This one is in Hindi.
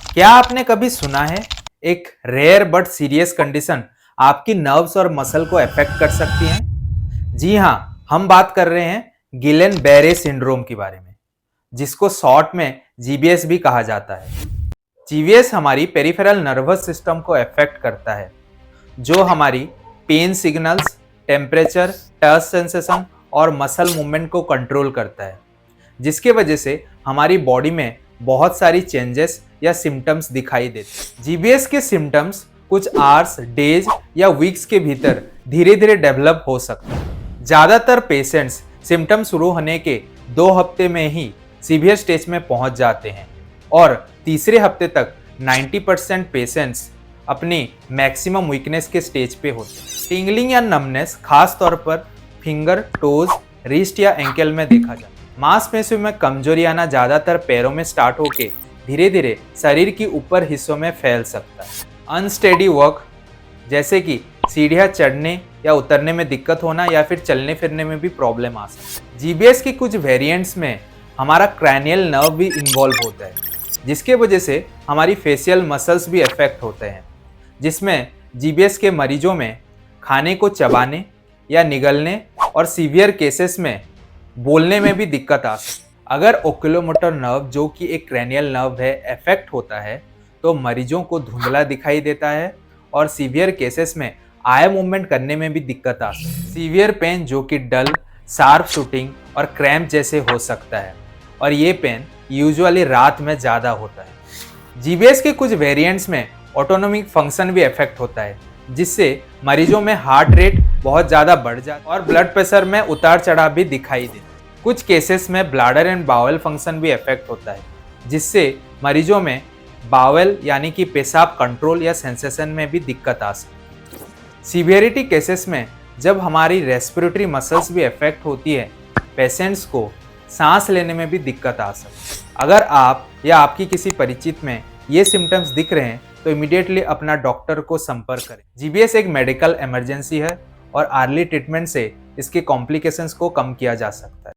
क्या आपने कभी सुना है एक रेयर बट सीरियस कंडीशन आपकी नर्व्स और मसल को अफेक्ट कर सकती है? जी हाँ, हम बात कर रहे हैं गिलेन बेरे सिंड्रोम के बारे में, जिसको शॉर्ट में जीबीएस भी कहा जाता है। जीबीएस हमारी पेरिफेरल नर्वस सिस्टम को अफेक्ट करता है, जो हमारी pain signals, temperature, touch sensation और मसल मूवमेंट को कंट्रोल करता है, जिसके वजह से हमारी बॉडी में बहुत सारी चेंजेस या सिम्टम्स दिखाई देते हैं। जीबीएस के सिम्टम्स कुछ आवर्स, डेज या वीक्स के भीतर धीरे धीरे डेवलप हो सकते हैं। ज़्यादातर पेशेंट्स सिम्टम शुरू होने के 2 हफ्ते में ही सीवियर स्टेज में पहुंच जाते हैं और तीसरे हफ्ते तक 90% पेशेंट्स अपनी मैक्सिमम वीकनेस के स्टेज पे होते हैं। टिंगलिंग या नमनेस खास तौर पर फिंगर, टोज, रिस्ट या एंकल में देखा जाता है। मांसपेशियों में कमजोरी आना ज़्यादातर पैरों में स्टार्ट होकर धीरे धीरे शरीर के ऊपर हिस्सों में फैल सकता है। अनस्टेडी वर्क जैसे कि सीढ़ियाँ चढ़ने या उतरने में दिक्कत होना या फिर चलने फिरने में भी प्रॉब्लम आ सकती है। जीबीएस की कुछ वेरिएंट्स में हमारा क्रैनियल नर्व भी इन्वॉल्व होता है, जिसके वजह से हमारी फेशियल मसल्स भी अफेक्ट होते हैं, जिसमें जीबीएस के मरीजों में खाने को चबाने या निगलने और सीवियर केसेस में बोलने में भी दिक्कत आ सकती है। अगर ओक्यूलोमोटर नर्व, जो कि एक क्रैनियल नर्व है, अफेक्ट होता है तो मरीजों को धुंधला दिखाई देता है और सीवियर केसेस में आई मूवमेंट करने में भी दिक्कत आ सकती है। सीवियर पेन जो कि डल, शार्प शूटिंग और क्रैम्प जैसे हो सकता है, और ये पेन यूजुअली रात में ज़्यादा होता है। जीबीएस के कुछ वेरिएंट्स में ऑटोनोमिक फंक्शन भी अफेक्ट होता है, जिससे मरीजों में हार्ट रेट बहुत ज़्यादा बढ़ जाता है और ब्लड प्रेशर में उतार चढ़ाव भी दिखाई देता है। कुछ केसेस में ब्लैडर एंड बावल फंक्शन भी अफेक्ट होता है, जिससे मरीजों में बावल यानी कि पेशाब कंट्रोल या सेंसेशन में भी दिक्कत आ सकती है। सीवियरिटी केसेस में जब हमारी रेस्पिरेटरी मसल्स भी अफेक्ट होती है, पेशेंट्स को सांस लेने में भी दिक्कत आ सकती है। अगर आप या आपकी किसी परिचित में ये सिम्टम्स दिख रहे हैं तो इमीडिएटली अपना डॉक्टर को संपर्क करें। जीबीएस एक मेडिकल इमरजेंसी है और अर्ली ट्रीटमेंट से इसके कॉम्प्लिकेशंस को कम किया जा सकता है।